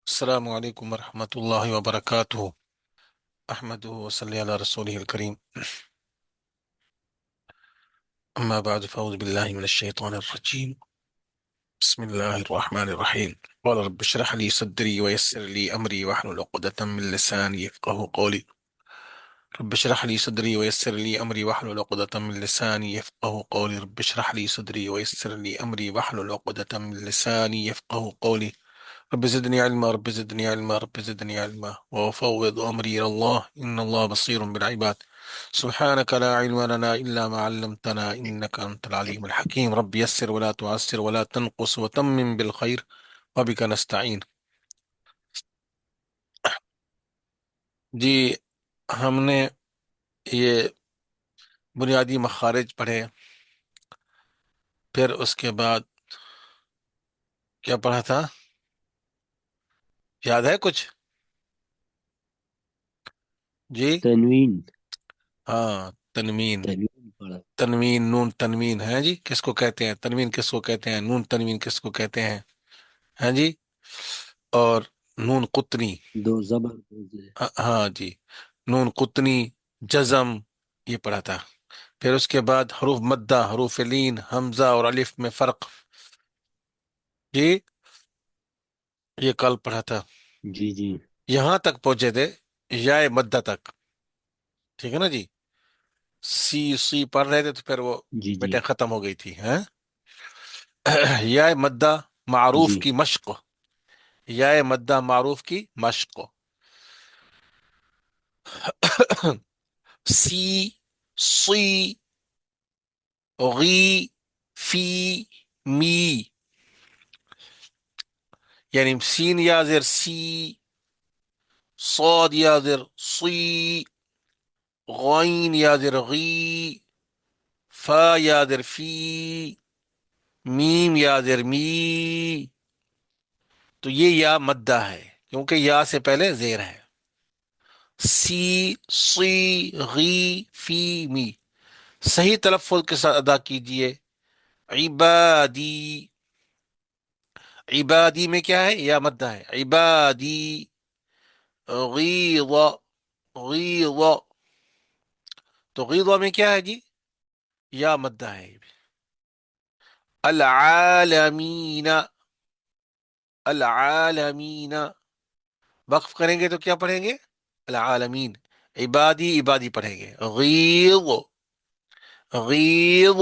السلام عليكم ورحمة الله وبركاته. أحمده وصلي على رسوله الكريم. أما بعد فأعوذ بالله من الشيطان الرجيم. بسم الله الرحمن الرحيم. قال رب اشرح لي صدري ويسر لي أمري واحلل عقدة من لساني يفقه قولي. رب اشرح لي صدري ويسر لي أمري واحلل عقدة من لساني يفقه قولي. رب اشرح لي صدري ويسر لي أمري واحلل عقدة من لساني يفقه قولي. رب زدني علما، رب زدني علما، رب زدني علما، وأفوض أمري إلى الله إن الله بصير بالعباد. سبحانك لا علم لنا إلا ما علمتنا إنك أنت العليم الحكيم. رب يسر ولا تعسر ولا تنقص وتمم بالخير وبك نستعين. جی، ہم نے یہ بنیادی مخارج پڑھے، پھر اس کے بعد کیا پڑھا تھا؟ یاد ہے کچھ؟ جی تنوین ہاں، تنوین. تنوین پڑھا. تنوین، نون تنوین ہے جی، کس کو کہتے ہیں؟ تنوین کس کو کہتے ہیں؟ نون تنوین کس کو کہتے ہیں؟ ہاں جی. اور نون قطنی. دو زبر دو زیر. ہاں جی، نون قطنی، جزم، یہ پڑھا تھا. پھر اس کے بعد حروف مدہ، حروف لین، حمزہ اور الف میں فرق، جی یہ کل پڑھا تھا. جی جی یہاں تک پہنچے تھے، یا مدہ تک. ٹھیک ہے نا جی؟ سی پڑھ رہے تھے تو پھر وہ جی جی بیٹے ختم ہو گئی تھی. ہاں، یا مدہ معروف جی کی مشق، یا مدہ معروف کی مشق. سی، سی، غی، فی، می. یعنی سین یا زر سی، صاد یا زر صی، غین یا زر غی، فا یا زر فی، میم یا زر می. تو یہ یا مدہ ہے کیونکہ یا سے پہلے زیر ہے. سی، سی، غی، فی، می. صحیح تلفظ کے ساتھ ادا کیجئے. عبادی، عبادی میں کیا ہے؟ یا مدہ ہے. عبادی. غیظ، غیظ. تو غیظ میں کیا ہے جی؟ یا مدہ ہے. العالمین، العالمین. وقف کریں گے تو کیا پڑھیں گے؟ العالمین. عبادی، عبادی پڑھیں گے. غیظ، غیظ،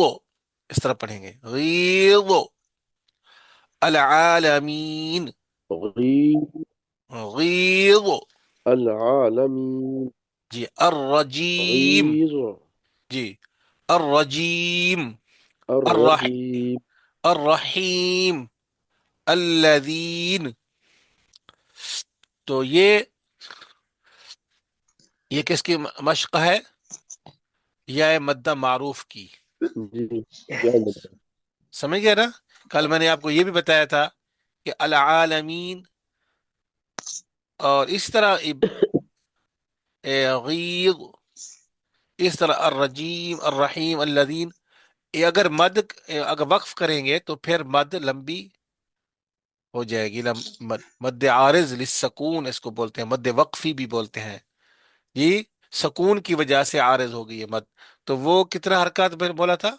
اس طرح پڑھیں گے. غیظ العالمین. غیر غیظ. العالمین. جی الرجیم. غیر جی الرجیم. الرحیم. الرحیم. الذین. تو یہ کس کی مشق ہے؟ یا مدہ معروف کی. جی یاد ہے. سمجھ گیا نا؟ کل میں نے آپ کو یہ بھی بتایا تھا کہ العالمین، اور اس طرح غیظ، اس طرح الرجیم، الرحیم، الذین. یہ اگر اگر وقف کریں گے تو پھر مد لمبی ہو جائے گی. مد عارض للسکون اس کو بولتے ہیں، مد وقفی بھی بولتے ہیں. یہ سکون کی وجہ سے عارض ہو گئی ہے مد. تو وہ کتنا حرکات میں بولا تھا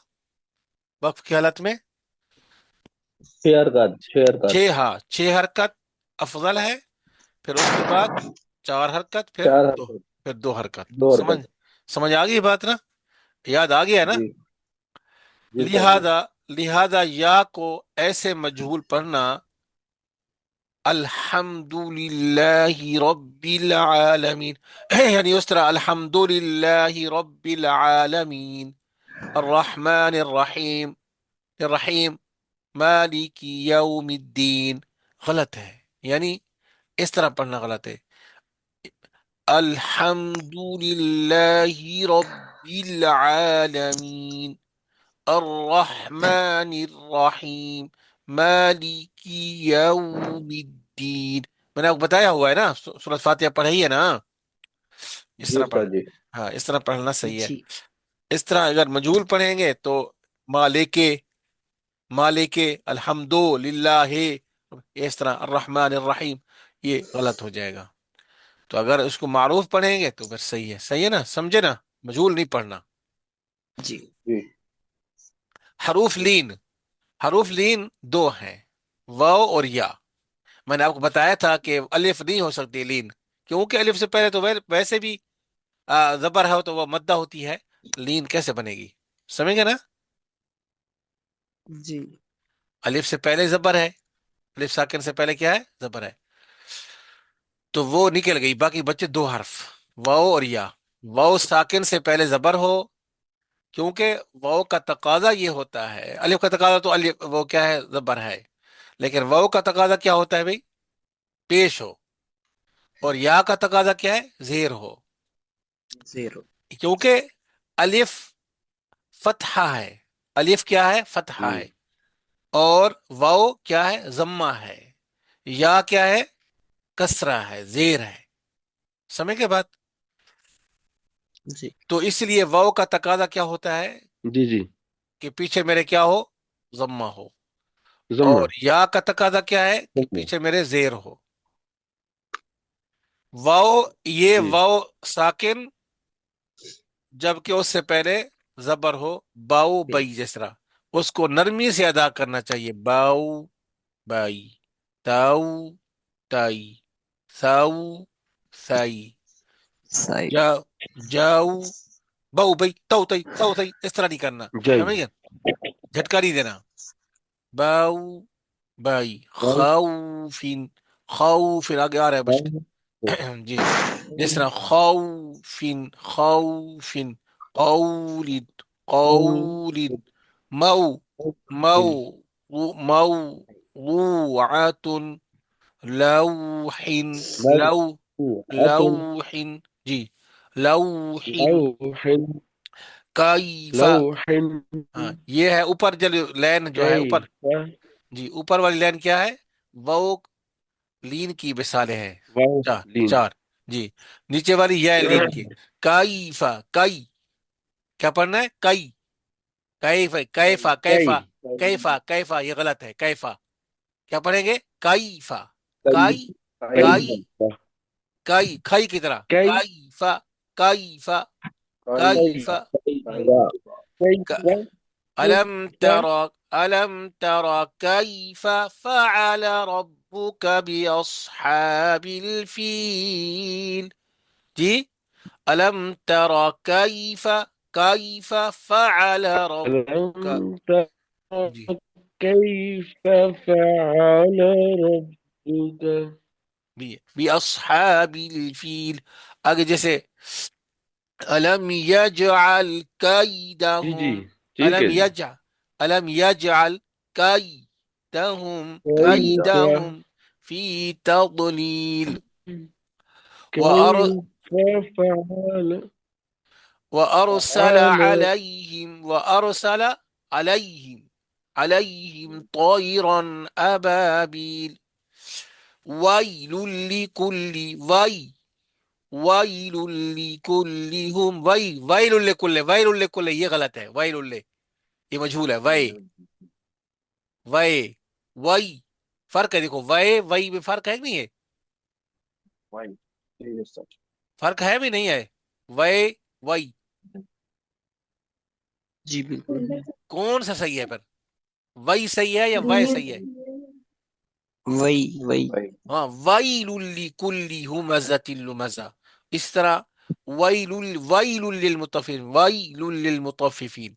وقف کی حالت میں؟ 6 حرکات 6 حرکات. ہاں، 6 حرکت افضل ہے. پھر اس کے بعد 4 حرکت، پھر چار دو، حرکات پھر 2 حرکت. 2 حرکات. سمجھ آ گئی بات نا؟ یاد آ گیا نا؟ جی جی سر جی. لہذا یا کو ایسے مجہول پڑھنا: الحمد للہ رب العالمین. یعنی اس طرح الحمد للہ رب العالمین الرحمن الرحیم، الرحیم مالک یوم الدین. غلط ہے، یعنی اس طرح پڑھنا غلط ہے. الحمد للہ رب العالمین الرحمن الرحیم مالک یوم الدین. میں نے آپ کو بتایا ہوا ہے نا، سورۃ فاتحہ پڑھی ہے نا؟ اس جی طرح پڑھ. استاد جی. ہاں، اس طرح پڑھنا صحیح ہے. اس طرح اگر مجہول پڑھیں گے تو مالک، مالک الحمد للہ، اس طرح الرحمن الرحیم. یہ غلط ہو جائے گا. تو اگر اس کو معروف پڑھیں گے تو پھر صحیح ہے نا, سمجھے نا, مجہول نہیں پڑھنا. جی جی حروف لین, حروف لین دو ہیں, واو اور یا. میں نے آپ کو بتایا تھا کہ الف نہیں ہو سکتی لین, کیونکہ الف سے پہلے تو ویسے بھی زبر ہے تو وہ مدہ ہوتی ہے, لین کیسے بنے گی, سمجھ گے نا. جی الف سے پہلے زبر ہے, الف ساکن سے پہلے کیا ہے, زبر ہے, تو وہ نکل گئی. باقی بچے دو حرف, واو اور یا. واو ساکن سے پہلے زبر ہو, کیونکہ واو کا تقاضا یہ ہوتا ہے, الف کا تقاضا تو الف وہ کیا ہے, زبر ہے, لیکن واو کا تقاضا کیا ہوتا ہے بھائی, پیش ہو. اور یا کا تقاضا کیا ہے, زیر ہو. زیرو. کیونکہ الف فتحہ ہے, الف کیا ہے, فتحہ جی ہے, اور واو کیا ہے, ضمہ ہے, یا کیا ہے, کسرہ ہے, زیر ہے. سمجھ کے بات. جی تو اس لیے واو کا تقاضا کیا ہوتا ہے جی جی کہ پیچھے میرے کیا ہو, ضمہ ہو. ضمہ. اور یا کا تقاضا کیا ہے کہ حکم. پیچھے میرے زیر ہو. واو, یہ جی واو ساکن جبکہ اس سے پہلے زبر ہو, باؤ بئی جس طرح, اس کو نرمی سے ادا کرنا چاہیے. باؤ بائی, تاؤ تائی, ساؤ سائی, سائی. جا جاؤ باؤ بئی, تاؤ تائی ساؤ تائی, اس طرح نہیں کرنا, جائی. سمجھ گئے, جھٹکا نہیں دینا. باؤ بائی, خاؤ فین, خاؤ فین آگے آ رہا ہے مشکل. جی, جس طرح خوفن خوفن, قولد قولد, مو مو موضوعات, لوح لو لوح, جی, لوح, لوح. کیف. لوح. ہاں یہ ہے اوپر جو لین جو ہے اوپر, كيف. جی اوپر والی لین کیا ہے, وہ لین کی مثالیں ہیں, واو چار لين. چار. جی, نیچے والی یہ ہے لین کی. کیفا کئی, کیا پڑھنا ہے, کئی, کیفا کیفا کیفا كي. کیفا کیفا, یہ غلط ہے, کیفا کیا پڑھیں گے, کیفا, كي. کائی کائی كيف. کائی, کھائی کی طرح, كي. کیفا کیفا کیفا. كيف. ألم ترى ألم ترى كيف فعل ربك بأصحاب الفيل, جی, ألم ترى كيف فعل ربك, ألم تر جی, كيف فعل ربك. بأصحاب الفيل. آگے جیسے ألم يجعل جی جی كيدهم, ٹھیک ألم ہے جی. يجعل ألم يجعل كيدهم كيف. كيدهم في تضليل. وأر كيف فعل. وأرسل فعل. عليهم وأرسل عليهم عليهم طيرا أبابيل. ويل لكل ويل لكل هم ويل لكل, یہ غلط ہے, ويل لے, یہ مجھول ہے, وے وئی, فرق ہے, دیکھو وے وئی میں فرق ہے کہ نہیں ہے, فرق ہے بھی نہیں ہے, وے وئی, جی بالکل ہے. کون سا صحیح ہے پھر, وئی صحیح ہے یا وے صحیح ہے. وہی وہی. ہاں, ویل لکل ہمزۃ لمزہ, اس طرح ویل للمطففین, ویل للمطففین.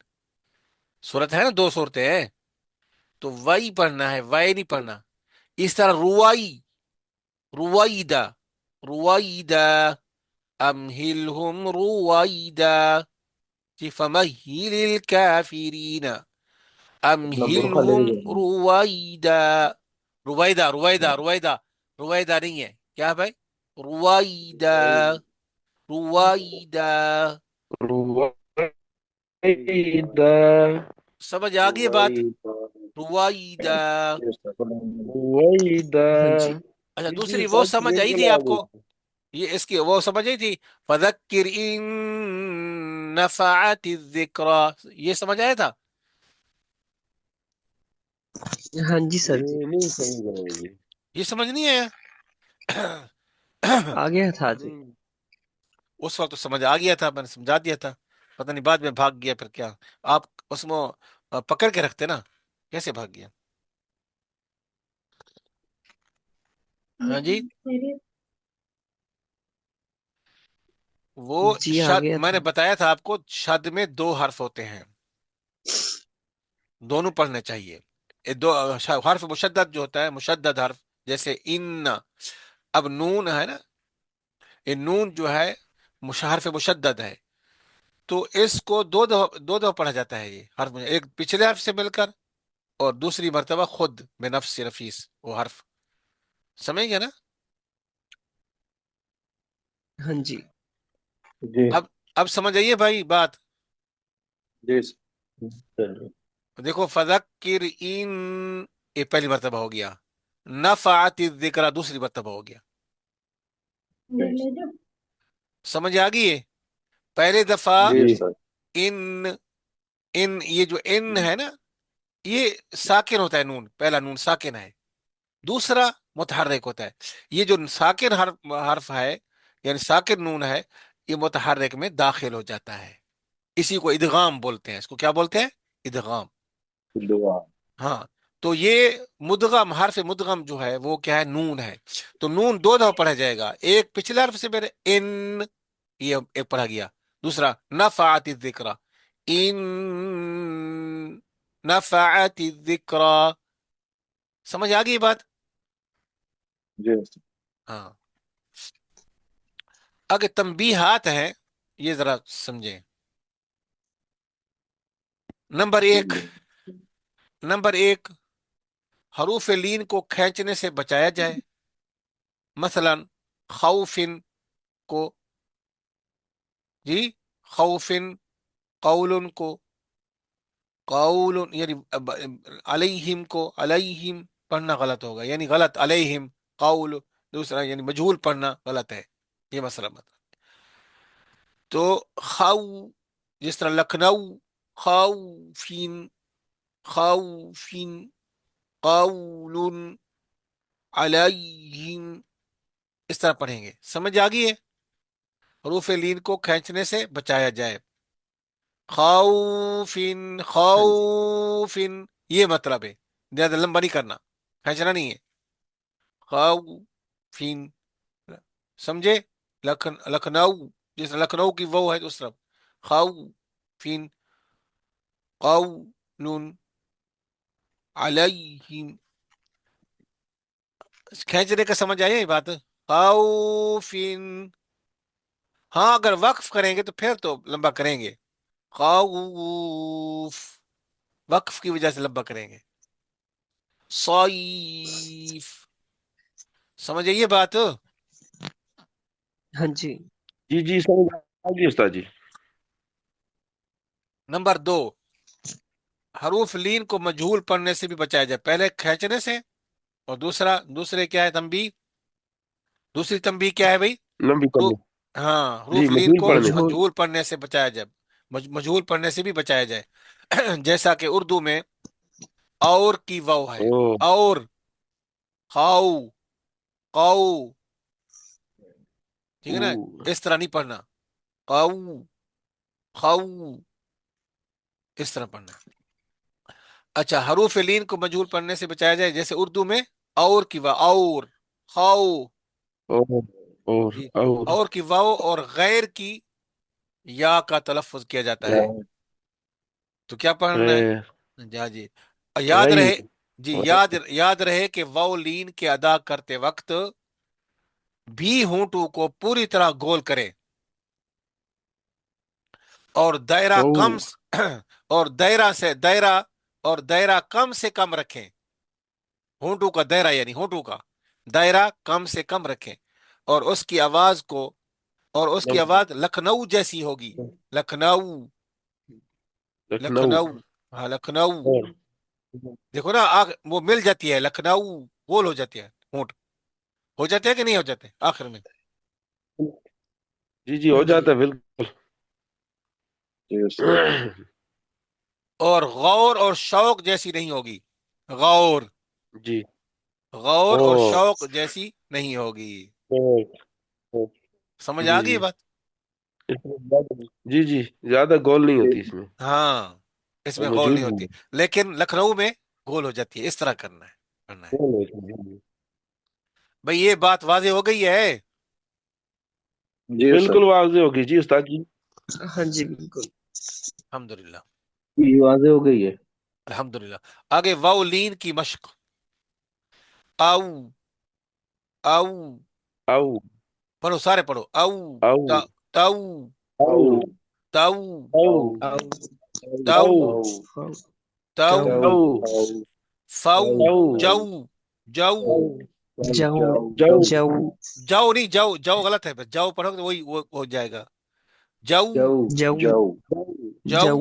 صورت ہے نا, دو صورتیں ہیں, تو وئی پڑھنا ہے, وے نہیں پڑھنا. اس طرح رویدہ رویدہ, امہلہم رویدہ, فمہل الکافرین امہلہم رویدہ. رویدہ نہیں ہے, کیا ہے بھائی, رویدہ رویدہ. رويدا. سمجھ آ گئی بات, رویدہ. رويدا. ہاں جی. اچھا, جی جی دوسری وہ سب سمجھ آئی تھی بالکل آ آپ گئی. کو, یہ اس کی وہ سمجھ آئی تھی, فذکر ان نفعت الذکرى, یہ سمجھ آیا تھا. ہاں جی سر. جی یہ نہیں سمجھ رہے جی. یہ سمجھ نہیں آیا, آ گیا تھا جی. اس وقت تو سمجھ آ گیا تھا، میں نے سمجھا دیا تھا، پتہ نہیں بعد میں بھاگ گیا پھر کیا. آپ اس میں پکڑ کے رکھتے نا، کیسے بھاگ گیا؟ ہاں جی، وہ جی آ شد گیا میں تھا. نے بتایا تھا آپ کو، شد میں دو حرف ہوتے ہیں، دونوں پڑھنے چاہیے. دو حرف مشدد جو ہوتا ہے، مشدد حرف جیسے ان، اب نون ہے نا، یہ نون جو ہے حرف مشدد ہے، تو اس کو دو دو پڑھا جاتا ہے. یہ حرف ایک پچھلے حرف سے مل کر، اور دوسری مرتبہ خود بے نفس نفیس وہ حرف. سمجھ گیا نا؟ ہاں جی. جی اب سمجھ آئیے بھائی بات. جی دیکھو فذکر ان، یہ پہلی مرتبہ ہو گیا. نفعت الذکر دوسری مرتبہ ہو گیا. سمجھ آ گئی ہے؟ پہلے دفعہ جی سر. ان، یہ جو ان ہے نا، یہ ساکن ہوتا ہے، نون پہلا نون ساکن ہے، دوسرا متحرک ہوتا ہے. یہ جو ساکن حرف ہے، یعنی ساکن نون ہے، یہ متحرک میں داخل ہو جاتا ہے. اسی کو ادغام بولتے ہیں. اس کو کیا بولتے ہیں؟ ادغام. دعا. ہاں، تو یہ مدغم، حرف مدغم جو ہے وہ کیا ہے؟ نون ہے. تو نون دو دفعہ پڑھا جائے گا، ایک پچھلے حرف سے میرے ان، یہ ایک پڑھا گیا، دوسرا نفعت الذکر، ان نفعت الذکر. سمجھ آ گئی بات؟ جی ہاں. اگر تنبیہات ہیں، یہ ذرا سمجھیں. نمبر ایک، حروف لین کو کھینچنے سے بچایا جائے. مثلا خوفن کو، جی، خوفن، قول کو، قول یعنی علیہم کو، علیہم پڑھنا غلط ہوگا، یعنی غلط علیہم قول. دوسرا یعنی مجہول پڑھنا غلط ہے، یہ مسئلہ مطلب. تو خاؤ، جس طرح لکھنؤ، خوفین، خوفین، قول علیہم، اس طرح پڑھیں گے. سمجھ آ گئی ہے؟ حروف لین کو کھینچنے سے بچایا جائے. خوفن، ہاں جی. خوفن، یہ مطلب ہے، زیادہ لمبا نہیں کرنا، کھینچنا نہیں ہے. خوفن، سمجھے؟ لکھنؤ، جس طرح لکھنؤ کی وہ ہے اس طرف. خوفن، قول علیہم. کھینچنے کا سمجھ آیا یہ بات؟ خوفن. ہاں اگر وقف کریں گے تو پھر تو لمبا کریں گے. خوف، وقف کی وجہ سے لمبا کریں گے. صیف، سمجھ آئیے بات؟ ہاں جی. جی جی سمجھ آ گئی استاد جی. نمبر 2، حروف لین کو مجہول پڑھنے سے بھی بچایا جائے. پہلے کھینچنے سے، اور دوسرے کیا ہے تنبیہ؟ دوسری تنبیہ کیا ہے بھائی؟ لمبی حروف، پڑھنی. ہاں، جی حروف لین مجھول کو پڑھنے. مجہول. مجہول پڑھنے سے بچایا جائے، مجہول پڑھنے سے بھی بچایا جائے. جیسا کہ اردو میں اور کی واو ہے، او اور، خاؤ، قاؤ، ٹھیک ہے نا؟ او اس طرح نہیں پڑھنا، قاؤ، خاؤ، اس طرح پڑھنا ہے. اچھا، حروف لین کو مجہول پڑھنے سے بچایا جائے، جیسے اردو میں اور کی واو، اور، خاؤ، اور جی، اور اور کی واو اور غیر کی یا کا تلفظ کیا جاتا ہے. تو کیا پڑھنا ہے؟ غیر جی جی، یاد غیر رہے، جی یاد رہے کہ واو لین کے ادا کرتے وقت بھی ہونٹوں کو پوری طرح گول کرے، اور دائرہ او کم اور دائرہ کم سے کم رکھیں. ہونٹوں کا دائرہ یعنی ہونٹوں کا دائرہ کم سے کم رکھیں، اور اس کی آواز لکھنؤ جیسی ہوگی. لکھنؤ، لکھنؤ. لکھنؤ، ہاں لکھنؤ. اور دیکھو نا وہ مل جاتی ہے، لکھنؤ گول ہو جاتی ہے، ہونٹ ہو جاتے ہیں کہ نہیں ہو جاتے آخر میں؟ جی جی ہو ہاں جی. جاتا ہے بالکل. اور غور اور شوق جیسی نہیں ہوگی. غور، جی. غور او اور شوق جیسی نہیں ہوگی. او، سمجھ جی آ گئی جی بات؟ اس میں جی جی زیادہ گول نہیں ہوتی اس میں، ہاں، اس میں غول موجود نہیں بھی ہوتی، لیکن لکھنؤ میں گول ہو جاتی ہے. اس طرح کرنا ہے. گول ہوتی ہے۔ بھئی یہ بات واضح ہو گئی ہے. جی بالکل واضح ہوگی جی استاد جی، ہاں جی بالکل. الحمدللہ. یہ واضح ہو گئی ہے۔ الحمدللہ. آگے واؤلین کی مشق. او او او پڑھو، سارے پڑھو. او او تا تو او تو او او تو فو تو جو او فو او جو جو جو جو جو جو نہیں، جو غلط ہے. بس جو پڑھو گے تو وہی وہ ہو جائے گا. جو جو جو جو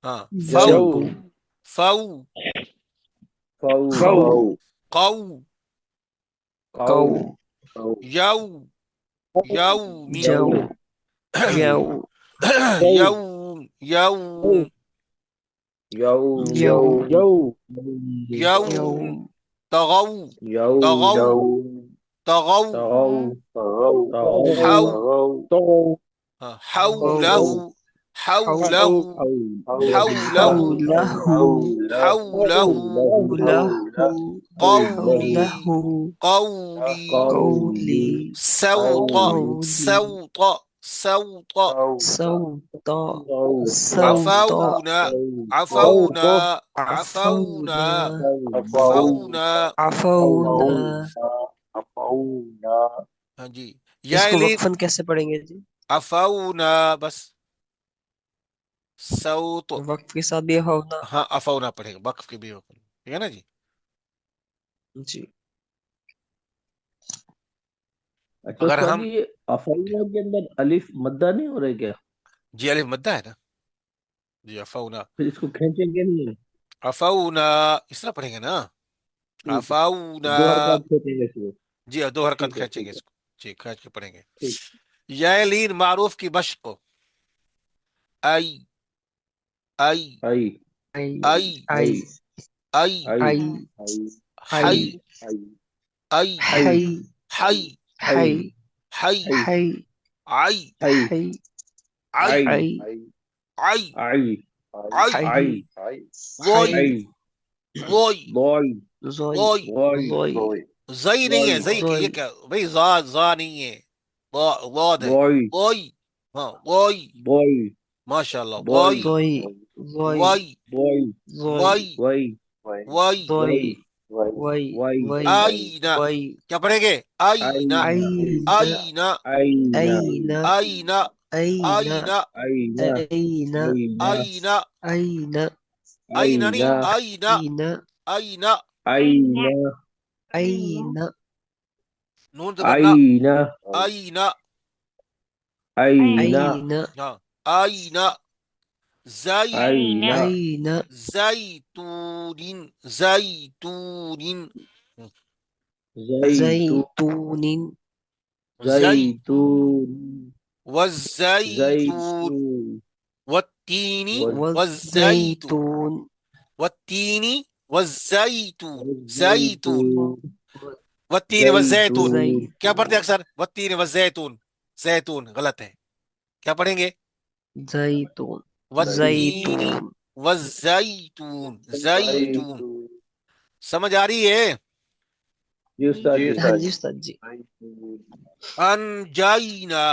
ہاں. فو جو فو فو قو کو یو یومی جو یو یوم یوم جو یوم یوم طغو طغو طغو حو حوله قو حوله حوله حوله حوله حوله قولي حوله قولي قولي سوط قولي سوط سوط صوت صوت عفونا عفونا عفونا عفونا. عفونا. ہاں جی. اس یا کو لین وقفاً کیسے پڑھیں گے جی؟ عفونا بس. سوط. وقف کے ساتھ بھی ہونا. ہاں عفونا پڑھے گا، وقف کے بھی وقف. ٹھیک ہے نا جی. جی اچھا اگر استاد ہم جی یہ افعال کے اندر الف مدہ نہیں ہو رہا ہے کیا؟ جی الف مدہ ہے نا جی. عفونا پھر اس کو کھینچیں گے نہیں؟ عفونا اس طرح پڑھیں گے نا. ٹھیک ہے، عفونا. دو حرکات کھینچیں گے اس میں۔ جی 2 حرکت ٹھیک ہے کھینچیں گے ٹھیک ہے اس کو. جی کھینچ کے پڑھیں گے. ٹھیک یا لین معروف کی مشق. ای ای آئی آئی ای آئی ای آئی آئی حی آئی ای حی حی حی حی حی عی آئی حی عی آئی عی آئی عی حی ووئی آئی ووئی بوئی زوئی ووئی. بوئی زئی نہیں ہے، زئی زوئی یہ کیا بھائی؟ زا نہیں ہے، ضاد ہے. بوئی ووئی. ہاں ووئی. بوئی ماشاء اللہ. بوئی ووئی زوئی زوئی وائی بوئی زوئی وائی وئی وائی. زوئی وئی وئی وئی وئی آئینہ. وئی کیا پڑھیں گے؟ آئینہ أين آئینہ آئینہ أين آئینہ أين آئینہ آئینہ أين آئینہ آئینہ أين آئینہ نہیں، آئینہ آئینہ آئینہ. آئینہ أين نون زبرنا. آئینہ آئینہ. آئینہ أين ہاں آئینہ. زئی آئینہ أين زیتون زیتون. زيتون زئی زیتون والزیتون زیتون والتین والزیتون والزيتون والتین والزیتون زیتون. والزیتون والتین والزیتون. زیتون کیا پڑھتے ہیں زيتون اکثر؟ والتین والزیتون. زیتون غلط ہے. کیا پڑھیں گے؟ زيتون والتین زيتون والزیتون زیتون. زیتون سمجھ آ رہی ہے؟ جی استاد جی ہاں جی استاد جی. انجینا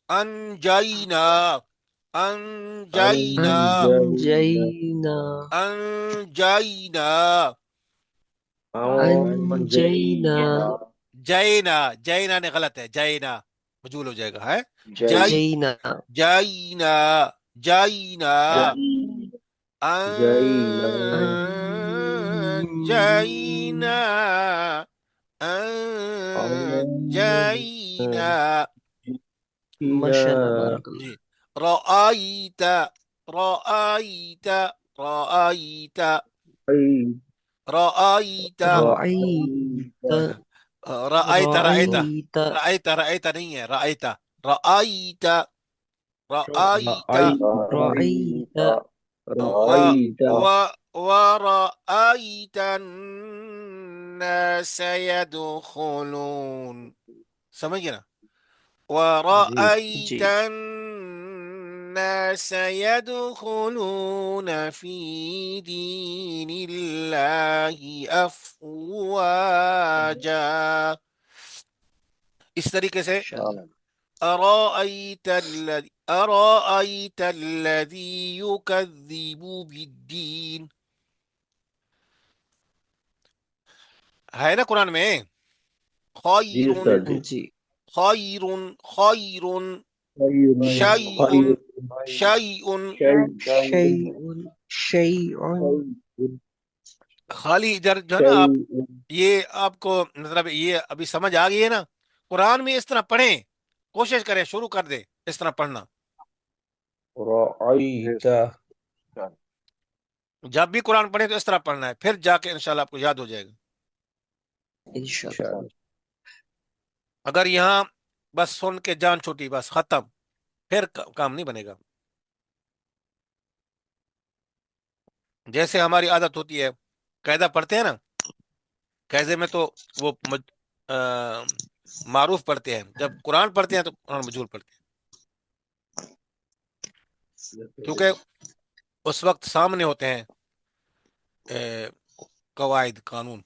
انجینا انجینا أنجينا انجینا. أنجينا جینا جینا نے غلط ہے، جینا مجھول ہو جائے گا. ہے جائی جينا جائینا جائینا. جینا انجینا انجینا. ما شاء الله بارك الله. جی. رأيت رأيت رأيت رأيت رأيت رأيت رأيت رأيت رأيت رأيت نہیں ہے، رأيت رأيت رأيت رأيت و رأيت ورأيت الناس الناس يدخلون. سمجھ گئے نا؟ جی ورأيت جی الناس يدخلون في دين الله أفواجا. اس طریقے سے انشاءاللہ. أرأيت الذي يكذب بالدين. ہے نا قرآن میں؟ جی خیر استاد جی جی خیر خیر شيء خیر شيء. شیء شیء خالی ادھر جو ہے نا آپ یہ آپ کو مطلب یہ ابھی سمجھ آ گئی ہے نا؟ قرآن میں اس طرح پڑھیں، کوشش کریں، شروع کر دیں اس طرح پڑھنا. رأيت جب بھی قرآن پڑھیں تو اس طرح پڑھنا ہے، پھر جا کے انشاءاللہ آپ کو یاد ہو جائے گا. انشاءاللہ. اگر یہاں بس سن کے جان چھوٹی بس ختم، پھر کام نہیں بنے گا. جیسے ہماری عادت ہوتی ہے، قاعدہ پڑھتے ہیں نا، قاعدے میں تو وہ معروف پڑھتے ہیں، جب قرآن پڑھتے ہیں تو قرآن مجہول پڑھتے ہیں، کیونکہ اس وقت سامنے ہوتے ہیں قواعد، قانون.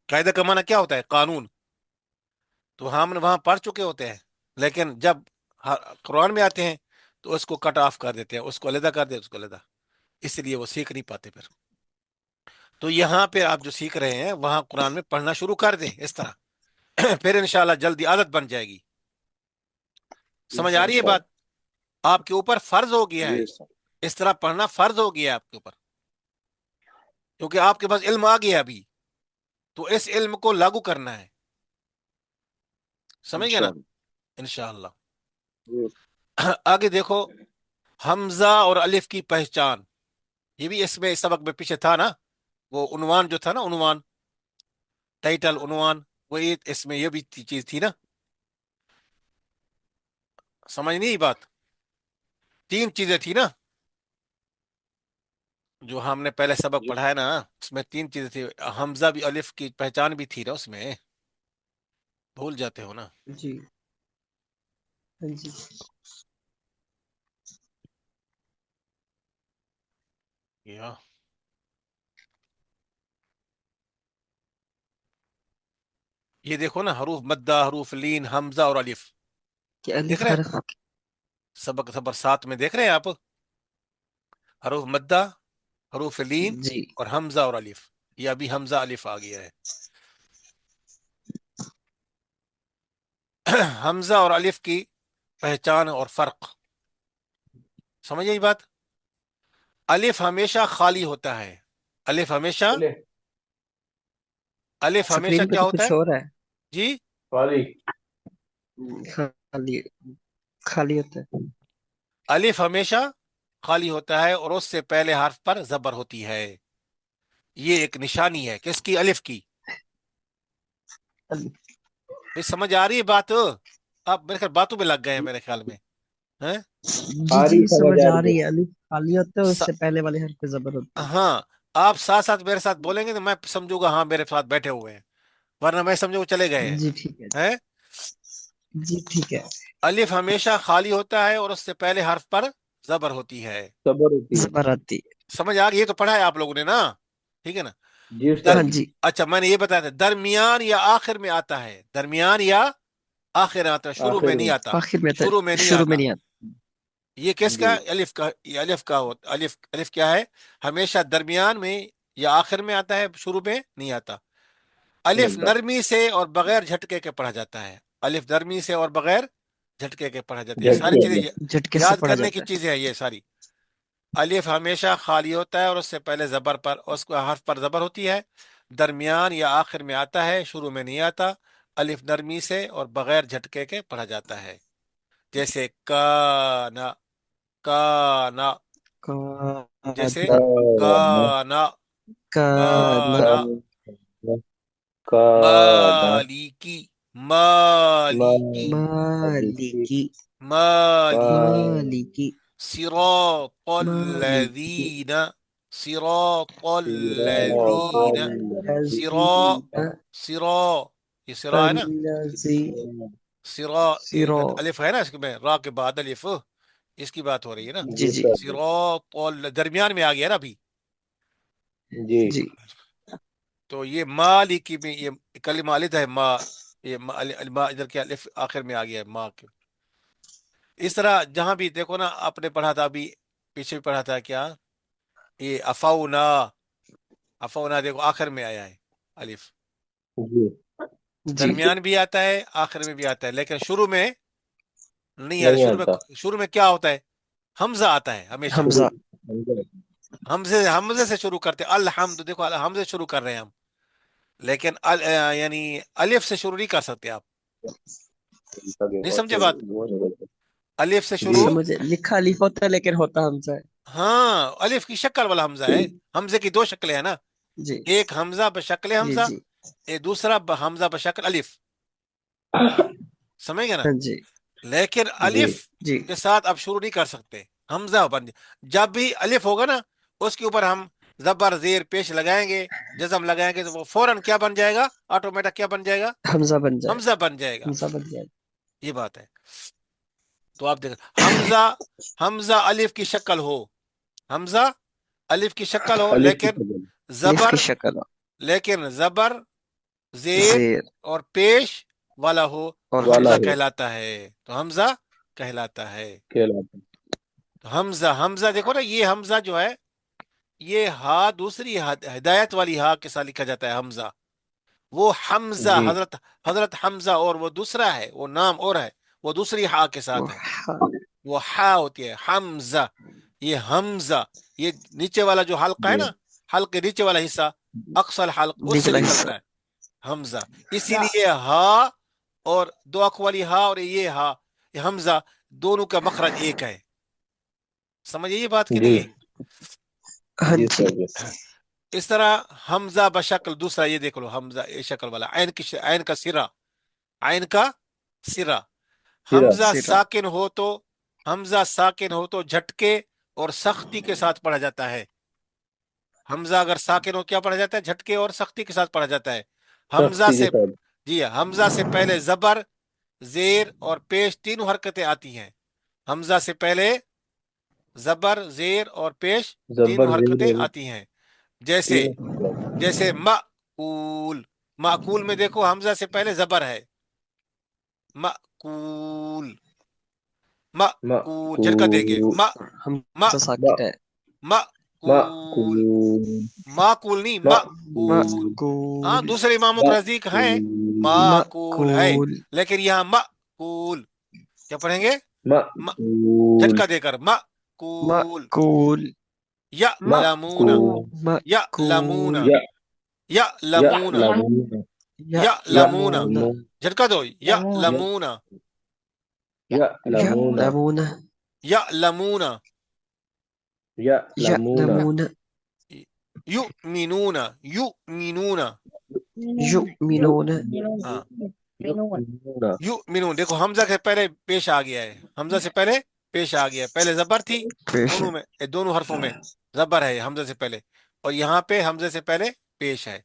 قاعدہ کا معنی کیا ہوتا ہے؟ قانون. تو ہم وہاں پڑھ چکے ہوتے ہیں، لیکن جب قرآن میں آتے ہیں تو اس کو کٹ آف کر دیتے ہیں، اس کو علیحدہ کر دیتے ہیں، اس کو علیحدہ، اس لیے وہ سیکھ نہیں پاتے پھر. تو یہاں پہ آپ جو سیکھ رہے ہیں وہاں قرآن میں پڑھنا شروع کر دیں اس طرح. پھر انشاءاللہ جلدی عادت بن جائے گی. سمجھ آ رہی ہے بات؟ آپ کے اوپر فرض ہو گیا ہے، اس طرح پڑھنا فرض ہو گیا ہے آپ کے اوپر، کیونکہ آپ کے پاس علم آ گیا ابھی، تو اس علم کو لاگو کرنا ہے. سمجھ گئے نا؟ انشاءاللہ. آگے دیکھو، حمزہ اور الف کی پہچان، یہ بھی اس میں سبق میں پیچھے تھا نا، وہ عنوان جو تھا نا، عنوان، ٹائٹل، عنوان، وہ اس میں یہ بھی چیز تھی نا. سمجھ نہیں بات؟ 3 چیزیں تھی نا جو ہم نے پہلے سبق پڑھا ہے نا، اس میں 3 چیزیں تھی. حمزہ بھی، الف کی پہچان بھی تھی نا اس میں، بھول جاتے ہو نا. جی جی یا یہ دیکھو نا، حروف مدہ، حروف لین، حمزہ اور الف، کہ دیکھ الف رہے ہیں؟ حرف سبق نمبر 7 میں دیکھ رہے ہیں آپ، حروف مدہ، حروف لین جی اور حمزہ اور الف. یہ ابھی حمزہ الف آ گیا ہے. حمزہ اور الف کی پہچان اور فرق سمجھ آئی بات؟ الف ہمیشہ خالی ہوتا ہے. الف ہمیشہ سکرین پہ کیا تو ہوتا کچھ ہے؟ اور ہے. جی، خالی خالی ہوتا ہے. الف ہمیشہ خالی ہوتا ہے اور اس سے پہلے حرف پر زبر ہوتی ہے. یہ ایک نشانی ہے کس کی؟ الف کی. بھئی سمجھ آ رہی ہے بات؟ آپ میرے خیال باتوں میں لگ گئے ہیں میرے خیال میں. ہیں؟ جی جی سمجھ سمجھ آ آ رہی رہی ہے. الف خالی ہوتا ہے، اس س- سے پہلے والے حرف پہ زبر ہوتی ہے. ہاں، آپ ساتھ ساتھ میرے ساتھ بولیں گے تو میں سمجھوں گا ہاں میرے ساتھ بیٹھے ہوئے ہیں، ورنہ میں سمجھوں چلے گئے ہیں. جی ٹھیک ہے. ہیں؟ جی ٹھیک ہے. الف ہمیشہ خالی ہوتا ہے اور اس سے پہلے حرف پر زبر ہوتی ہے. صبر ہوتی ہے. زبر آتی ہے. سمجھ آ گئی؟ یہ تو پڑھا ہے آپ لوگوں نے نا، ٹھیک ہے نا؟ جی استاد ہاں جی. اچھا، میں نے یہ بتایا تھا درمیان یا آخر میں آتا ہے، درمیان یا آخر میں آتا ہے، شروع میں آخر نہیں میں آتا. آخر میں آتا شروع میں ہے، نہیں شروع میں آتا. نہیں آتا. یہ کس جی کا؟ الف کا. یہ الف کا ہوتا. الف کیا ہے؟ ہمیشہ درمیان میں یا آخر میں آتا ہے، شروع میں نہیں آتا. الف ملتا نرمی سے اور بغیر جھٹکے کے پڑھا جاتا ہے. الف نرمی سے اور بغیر جھٹکے کے پڑھا جاتا ہے. یہ ساری جھٹکے چیزیں جھٹکے سے یاد پڑھا کرنے کی جاتا ہے. چیزیں ہیں یہ ساری. الف ہمیشہ خالی ہوتا ہے اور اس سے پہلے زبر پر، اس کو حرف پر زبر ہوتی ہے. درمیان یا آخر میں آتا ہے، شروع میں نہیں آتا. الف نرمی سے اور بغیر جھٹکے کے پڑھا جاتا ہے. جیسے کانا، کانا، جیسے کانا کانا، کانا کانا، کانا مالکی، مالکی، مالکی مالکی، مالکی صراط مالکی الذین، صراط الذین سرا سرا یہ سرا ہے نا سرا الف ہے نا اس میں را کے بعد الف اس کی بات ہو رہی ہے نا جی جی صراط درمیان میں آ گیا نا ابھی جی جی تو یہ مالک میں یہ کلمہ الف ہے ما یہ ما ادھر کیا الف آخر میں آ گیا ہے ما کے اس طرح جہاں بھی دیکھو نا آپ نے پڑھا تھا ابھی پیچھے بھی پڑھا تھا کیا یہ افونا دیکھو آخر میں آیا ہے الف جی جی درمیان بھی آتا ہے آخر میں بھی آتا ہے لیکن شروع میں نہیں آتا نہیں آتا شروع میں کیا ہوتا ہے حمزہ آتا ہے ہمیشہ حمزہ حمزے سے شروع کرتے الحمد دیکھو حمزے شروع کر رہے ہیں ہم لیکن یعنی الف سے شروع نہیں کر سکتے آپ نہیں سمجھے بات الف سے شروع سمجھے لکھا الف ہوتا ہے لیکن ہوتا حمزہ ہے ہاں الف کی شکل والا حمزہ ہے حمزے کی دو شکلیں ہیں نا جی ایک حمزہ بشکل جی حمزہ جی ایک دوسرا حمزہ بشکل الف سمجھ گئے نا ہاں جی لیکن الف جی کے ساتھ اب شروع نہیں کر سکتے حمزہ بن جب بھی الف ہوگا نا اس کے اوپر ہم زبر زیر پیش لگائیں گے جزم لگائیں گے تو وہ فوراً کیا بن جائے گا آٹومیٹک کیا بن جائے گا حمزہ بن جائے حمزہ بن جائے گا حمزہ بن جائے یہ بات ہے تو آپ دیکھیں حمزہ الف کی شکل ہو حمزہ الف کی شکل ہو لیکن الف کی زبر شکل لیکن زبر زیر زیر اور پیش والا ہو اور تو حمزہ والا ہو کہلاتا ہے تو حمزہ کہلاتا ہے کہلاتا تو حمزہ دیکھو نا یہ حمزہ جو ہے یہ ہا دوسری ہدایت والی ہا کے ساتھ لکھا جاتا ہے حمزہ وہ حمزہ جی حضرت حمزہ اور وہ دوسرا ہے وہ نام اور ہے وہ دوسری ہا کے ساتھ ہے وہ ہا ہوتی ہے حمزہ یہ حمزہ یہ نیچے والا جو حلقہ ہے جی نا حلق کے نیچے والا حصہ اقصل حلق اس سے نچلا حصہ نکلتا ہے حمزہ اسی لیے ہا اور دو اخ والی ہا اور یہ ہا یہ حمزہ دونوں کا مخرج ایک ہے سمجھے یہ بات کہ جی نہیں ہاں جی جی سر جی اس طرح حمزہ بشکل دوسرا یہ دیکھ لو حمزہ یہ شکل والا عین کا سرا عین کا سرا حمزہ سرا ساکن ہو تو جھٹکے اور سختی کے ساتھ پڑھا جاتا ہے حمزہ اگر ساکن ہو کیا پڑھا جاتا ہے جھٹکے اور سختی کے ساتھ پڑھا جاتا ہے حمزہ سختی کے سے ساتھ جی حمزہ سے پہلے زبر زیر اور پیش تینوں حرکتیں آتی ہیں حمزہ سے پہلے زبر زیر اور پیش تینوں زبر حرکتیں زیر آتی ہیں جیسے مأکول مأکول میں دیکھو حمزہ سے پہلے زبر ہے مأکول مأکول جھٹکا دیں گے حمزہ ساکن ہے مأکول معقول نہیں مأکول ہاں معقول دوسرے اماموں کے نزدیک ہیں معقول ہے لیکن یہاں مأکول کیا پڑھیں گے جھٹکا دے کر مأکول معقول یعلمون یعلمون یعلمون یعلمون جھٹکا دو یعلمون یعلمون یعلمون یعلمون یؤمنون یؤمنون یؤمنون ہاں یؤمنون دیکھو حمزہ سے پہلے پیش آ گیا ہے حمزہ سے پہلے پیش آ گیا ہے پہلے زبر تھی دونوں حرفوں میں زبر ہے حمزہ سے پہلے اور یہاں پہ حمزہ سے پہلے پیش ہے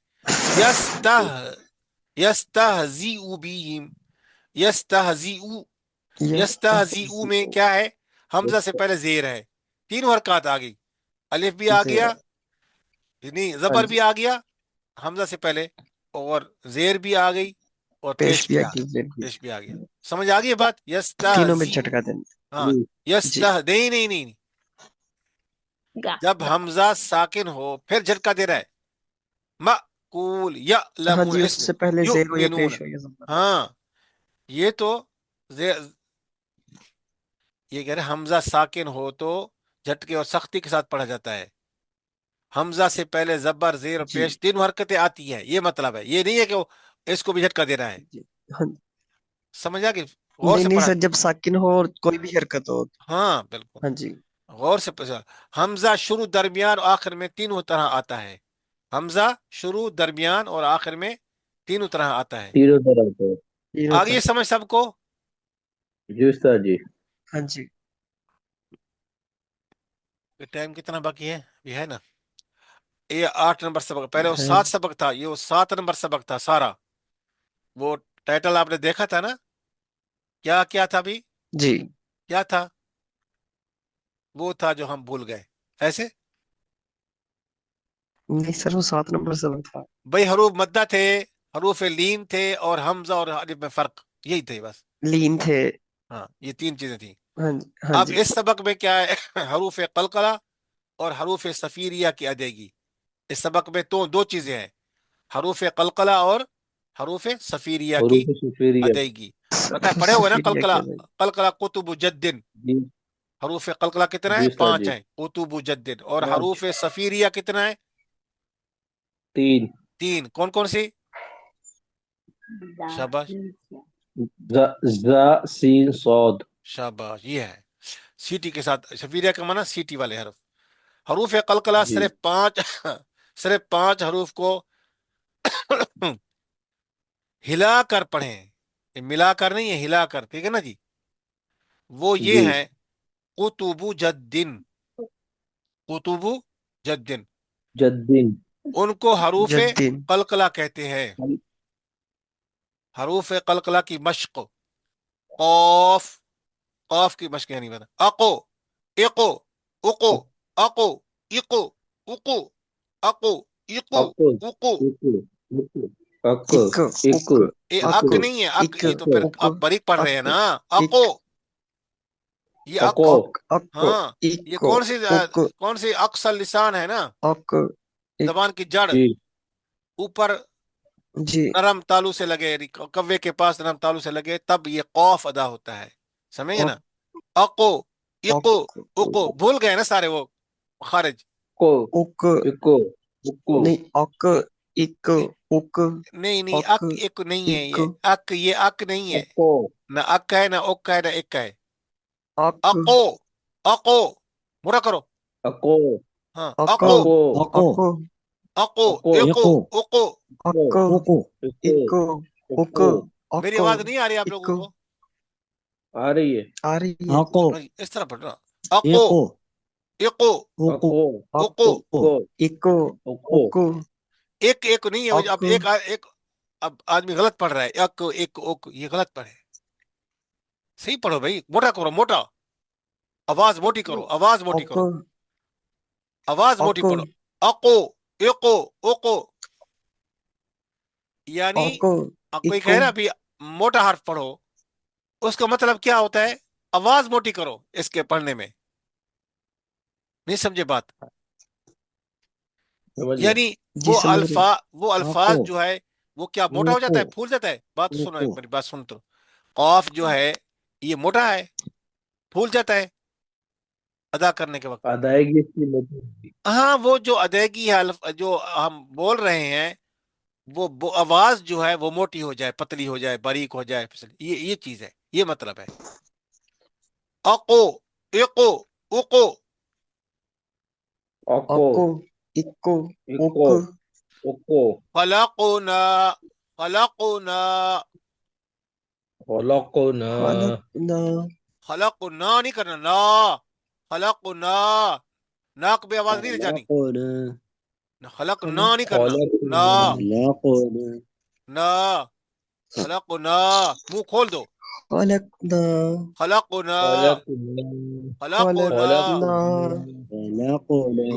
یستہزئ بہم یستہزئ میں کیا ہے حمزہ سے پہلے زیر ہے تینوں حرکات آ گئی الف بھی آ گیا نہیں زبر بھی آ گیا حمزہ سے پہلے اور زیر بھی آ گئی اور پیش بھی آ گیا سمجھ آ گئی بات تینوں میں یستہزئ جھٹکا دینا ہاں نہیں جب حمزہ ساکن ہو پھر جھٹکا دے رہا ہے مأکول ہاں یعلمون جی اس سے پہلے زیر ہو یا یؤمنون پیش ہو یا زبر ہاں یہ تو یہ کہہ رہے حمزہ ساکن ہو تو جھٹکے اور سختی کے ساتھ پڑھا جاتا ہے حمزہ سے پہلے زبر زیر اور جی پیش تینوں حرکتیں آتی ہیں یہ مطلب ہے یہ نہیں ہے کہ اس کو بھی جھٹکا دینا ہے ہاں سمجھا کہ غور سے نہیں پڑھا سر جب ساکن ہو اور کوئی بھی حرکت ہو ہاں بالکل ہاں جی غور سے حمزہ شروع درمیان اور آخر میں تینوں طرح آتا ہے حمزہ شروع درمیان اور آخر میں تینوں طرح آتا ہے تینوں طرح سے آگے یہ سمجھ سب کو جی استاد جی ہاں جی ٹائم کتنا باقی ہے ابھی ہے نا یہ 8 نمبر سبق، پہلے وہ ہے 7 سبق تھا، یہ وہ 7 نمبر سبق تھا سارا. وہ ٹائٹل آپ نے دیکھا تھا نا، کیا کیا تھا بھی، جی. کیا تھا؟ وہ تھا جو ہم بھول گئے ایسے. نہیں سر، وہ 7 نمبر سبق تھا. بھائی حروف مدہ تھے، حروف لین تھے، اور حمزہ اور الف میں فرق، یہی تھے بس. لین تھے. ہاں یہ 3 چیزیں تھیں. ہاں جی ہاں اب جی. اس سبق میں کیا ہے؟ حروف قلقلہ اور حروف صفیریہ کی ادائیگی. اس سبق میں تو 2 چیزیں ہیں، حروف قلقلہ اور حروف صفیریہ کی حروف سفیریہ. ادائیگی. پتہ ہے پڑھے ہوئے نا صفیریہ قلقلہ؟ کیا بھائی؟ قلقلہ قطب جدن. جی حروف قلقلہ کتنا جی ہے؟ استاد 5 جی. ہیں قطب جدن. اور 5 حروف صفیریہ کتنا ہے؟ 3. 3. کون کون سی؟ شاباش ز سین صاد. شاباش، یہ ہے سیٹی کے ساتھ. صفیریہ کا معنی سیٹی والے حرف. حروف قلقلہ جی صرف 5 صرف 5 حروف کو ہلا کر پڑھیں، یہ ملا کر نہیں ہے، ہلا کر، ٹھیک ہے نا جی. وہ یہ جی ہیں قطب جدن. قطب جدن، جدین. ان کو حروف جدین. قلقلہ کہتے ہیں. حروف قلقلہ کی مشق. قاف، قاف کی مشق یعنی بتا اقو، اقو، اقو، اقو، اقو، اقو، اقو، اقو، اکو اقو. اکو اکو اک اکو اک یہ اک اک نہیں ہے، اک اک یہ تو پھر اک آپ باریک پڑھ رہے ہیں اک نا. اک اقو، یہ اک. اکو اک اک ہاں یہ اک اک کون سی اکثر لسان ہے نا، اک اک. زبان کی جڑ جی اوپر جی. نرم تالو سے لگے، یعنی کوے کے پاس نرم تالو سے لگے، تب یہ قوف ادا ہوتا ہے. سمجھے نا؟ اقو، اقو، اک اقو. بھول گئے نا سارے وہ خارج. کو اک. اکو اکو نہیں اک اک اک نہیں نہیں، اک اک ایک نہیں ہے، اک یہ اک، یہ اک نہیں ہے. اکو نہ اک ہے، نہ اک ہے، نہ ایک ہے. اک اقو، اقو، مرا کرو. اکو ہاں اک اقو، اکو اک اقو، اکو اقو، اقو. اک اکو اک اک اکو. میری اک آواز نہیں آ رہی آپ اک. لوگوں کو؟ آ رہی ہے. آ رہی ہے. اس طرح پڑھ رہا. اقو، اقو، اکو اقو. اکو اک اکو اک ایک ایک نہیں ہے. اب اک ایک اب آدمی غلط پڑھ رہا ہے. اک ایک اوک، یہ غلط پڑھے. صحیح پڑھو بھائی، موٹا کرو، موٹا. آواز موٹی کرو، آواز موٹی اک کرو، آواز موٹی اک پڑھو. اقو، اقو، اقو. یعنی اک کوئی اک کہہ رہا ابھی موٹا حرف پڑھو، اس کا مطلب کیا ہوتا ہے؟ آواز موٹی کرو اس کے پڑھنے میں. نہیں سمجھے بات؟ سمجھ گیا. یعنی جی سمجھ رہے. وہ الفاظ جو ہے وہ کیا موٹا ہو جاتا ہے، پھول جاتا ہے. بات تو سنو، میری بات سن تو. قاف جو ہے یہ موٹا ہے، پھول جاتا ہے ادا کرنے کے وقت. ادائیگی اس کی مطلب. ہاں وہ جو ادائیگی ہے، جو ہم بول رہے ہیں، وہ آواز جو ہے وہ موٹی ہو جائے، پتلی ہو جائے، باریک ہو جائے، یہ چیز ہے، یہ مطلب ہے. اقو، اقو، اقو. اکو اک اک اکو اک اکو خلقنا، خلقنا، خلقنا خلقنا خلقنا نہیں کرنا، نا. خلقنا، نا کو بھی آواز نہیں جانی. خلقنا نہیں کرنا، نا، خلقنا نا. خلقنا، منہ کھول دو. خلقنا خلقنا، خلقنا خلقنا.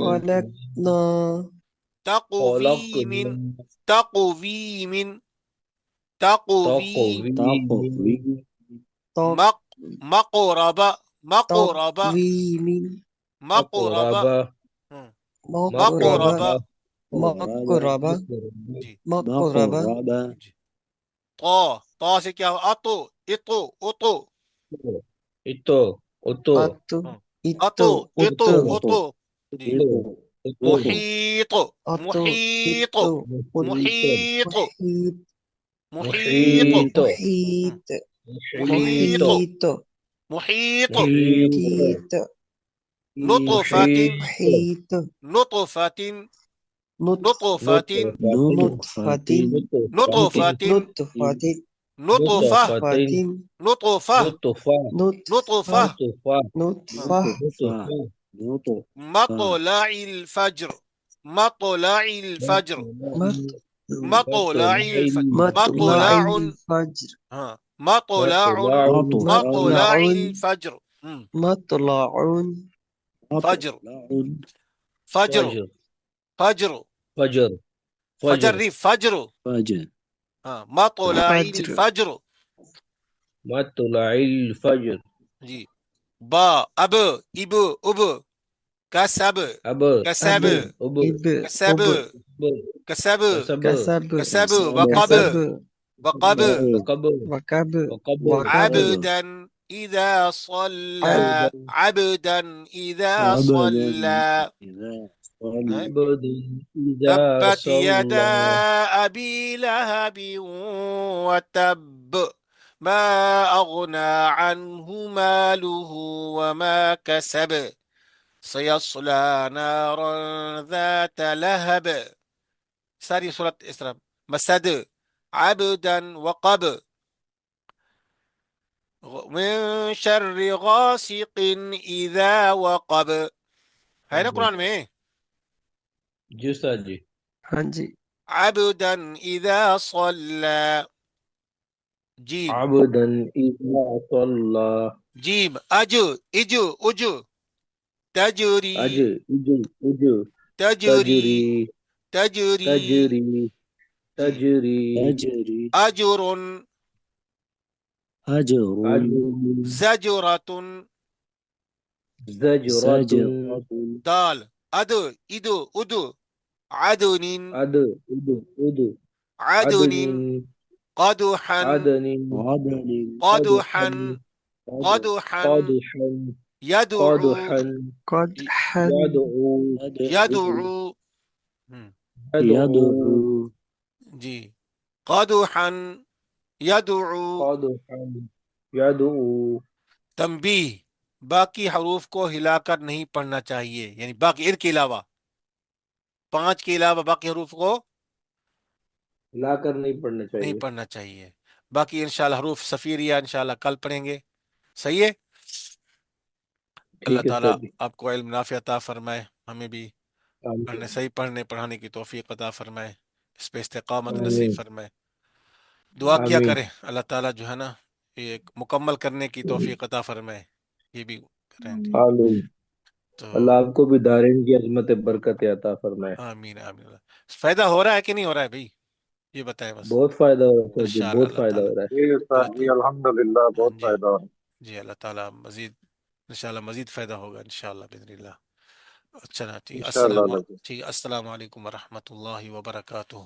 خلقنا تقویم، تقویم، تقویم. مق، مقربہ، مقربہ، تقویم مقربہ. مقربہ مقربہ. مقربہ جی مقربہ جی. طا سے کیا ہو؟ اتو، اتو، اتو. اتو اتو اتو ہاں. اتو اتو، اتو، اتو اتو. جی. اتو محیط، اتو محیط، اتو محیط، محیط محیط، محیط محیط، محیط محیط. محیط نطفة، محیط نطفة، نطفة، نطفة نطفة، نطفة نطفة، نطفة نطفة، نطفة نطفة. نطفة مطلع الفجر، مطلع الفجر مطلع مطلع الفجر مطلع مطلع الفجر ہاں مطلع مطلع الفجر مطلع فجر فجر فجر فجر فجر فجر فجر نہیں فجر فجر ہاں مطلع فجر الفجر مطلع الفجر جی با اب اب اب کسب اب کسب اب کسب کسب کسب کسب وقب كسب وقب وقب وقب وقب عبدا إذا صلى عبدا إذا صلى عبد إذا تبت يدا صلى أبي لهب وتب ما أغنى عنه ماله وما كسب سيصلى نارا ذات لهب ساری صورت اس طرح مسد عبدا وقب من شر غاسق اذا وقب ہے نا قرآن میں جی استاد جی ہاں جی عبدا اذا صلى جیم عبدا إذا صلى جیم اجو اجو اجو تجری أج أج تجری تجري تجری تجري جی تجري اجر أجر زجرة زجرة دال ادو ادو ادو عدن أد أد عدن عدن قدحا عدن قدحا قدحا قادحا يدعو قادحا يدعو يدعو يدعو جی قدحا يدعو قادحا يدعو تنبیہ باقی حروف کو ہلا کر نہیں پڑھنا چاہیے یعنی باقی ان کے علاوہ 5 کے علاوہ باقی حروف کو لا کر نہیں پڑھنا نہیں چاہیے پڑھنا چاہیے باقی انشاءاللہ حروف صفیریہ انشاءاللہ کل پڑھیں گے صحیح ہے اللہ ٹھیک ہے تعالیٰ استاد جی آپ کو علم نافع عطا فرمائے ہمیں بھی آمین صحیح پڑھنے پڑھانے کی توفیق عطا فرمائے اس پہ استقامت نصیب آمین فرمائے دعا کیا آمین کریں اللہ تعالیٰ جو ہے نا یہ مکمل کرنے کی توفیق عطا فرمائے یہ بھی کریں جی آمین تو اللہ آپ کو بھی دارین کی عظمت برکت عطا فرمائے آمین آمین فائدہ ہو رہا ہے کہ نہیں ہو رہا ہے بھائی یہ بتائیں بس بہت فائدہ ہو رہا ہے استاد جی انشاءاللہ بہت اللہ فائدہ تعالیٰ ہو رہا ہے جی اللہ استاد جی تعالیٰ الحمدللہ بہت جی فائدہ ہو رہا ہے جی اللہ تعالیٰ مزید انشاءاللہ مزید فائدہ ہوگا انشاءاللہ باذن اللہ اچھا ٹھیک انشاءاللہ اللہ السلام علیکم ورحمۃ اللہ وبرکاتہ